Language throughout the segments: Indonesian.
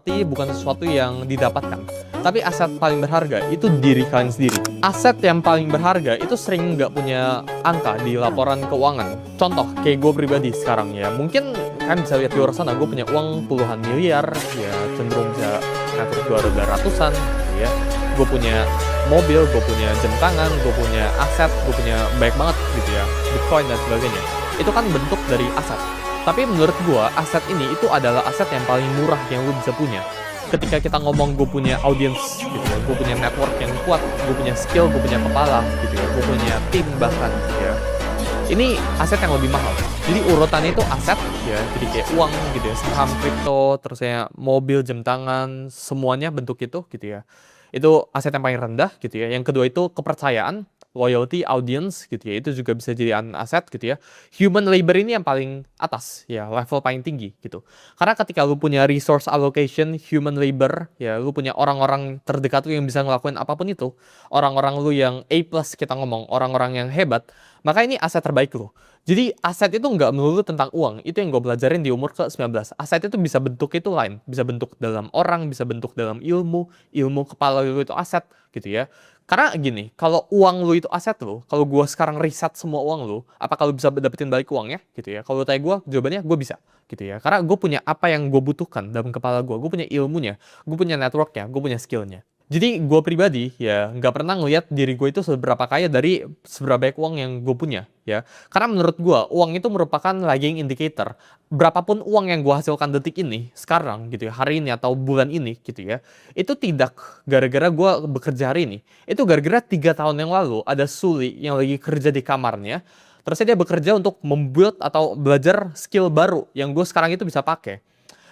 bukan sesuatu yang didapatkan, tapi aset paling berharga itu diri kalian sendiri. Aset yang paling berharga itu sering nggak punya angka di laporan keuangan. Contoh, kayak gue pribadi sekarang ya, mungkin kan bisa lihat di luar sana, gue punya uang puluhan miliar, ya cenderung bisa ngatur 200-an, gitu ya. Gue punya mobil, gue punya jam tangan, gue punya aset, gue punya banyak banget gitu ya, Bitcoin dan sebagainya. Itu kan bentuk dari aset. Tapi menurut gue, aset ini itu adalah aset yang paling murah yang lu bisa punya. Ketika kita ngomong gue punya audience gitu ya, gue punya network yang kuat, gue punya skill, gue punya kepala gitu ya, gue punya tim bahkan gitu ya. Ini aset yang lebih mahal. Jadi urutannya itu aset ya, jadi kayak uang gitu ya, saham, kripto, terus ya mobil, jam tangan, semuanya bentuk itu gitu ya. Itu aset yang paling rendah gitu ya. Yang kedua itu kepercayaan, loyalty, audience gitu ya. Itu juga bisa jadi aset gitu ya. Human labor ini yang paling atas ya, level paling tinggi gitu. Karena ketika lu punya resource allocation, human labor ya, lu punya orang-orang terdekat lu yang bisa ngelakuin apapun itu, orang-orang lu yang A+ kita ngomong, orang-orang yang hebat, maka ini aset terbaik lu. Jadi aset itu nggak melulu tentang uang. Itu yang gue pelajarin di umur ke-19. Aset itu bisa bentuk itu lain. Bisa bentuk dalam orang, bisa bentuk dalam ilmu. Ilmu kepala lu itu aset gitu ya. Karena gini, kalau uang lu itu aset lu, kalau gue sekarang riset semua uang lu, apa kalau bisa dapetin balik uangnya gitu ya. Kalau tanya gue, jawabannya gue bisa gitu ya. Karena gue punya apa yang gue butuhkan dalam kepala gue. Gue punya ilmunya, gue punya networknya, gue punya skillnya. Jadi gue pribadi ya nggak pernah ngeliat diri gue itu seberapa kaya dari seberapa banyak uang yang gue punya ya. Karena menurut gue uang itu merupakan lagging indicator. Berapapun uang yang gue hasilkan detik ini, sekarang gitu ya, hari ini atau bulan ini gitu ya, itu tidak gara-gara gue bekerja hari ini. Itu gara-gara 3 tahun yang lalu ada Suli yang lagi kerja di kamarnya. Terus dia bekerja untuk membuild atau belajar skill baru yang gue sekarang itu bisa pakai.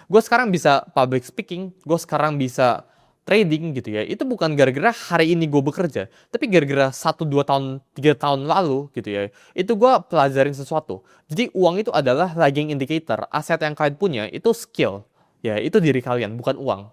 Gue sekarang bisa public speaking, gue sekarang bisa trading gitu ya. Itu bukan gara-gara hari ini gue bekerja, tapi gara-gara 1, 2 tahun, 3 tahun lalu gitu ya. Itu gue pelajarin sesuatu. Jadi uang itu adalah lagging indicator. Aset yang kalian punya itu skill. Ya, itu diri kalian, bukan uang.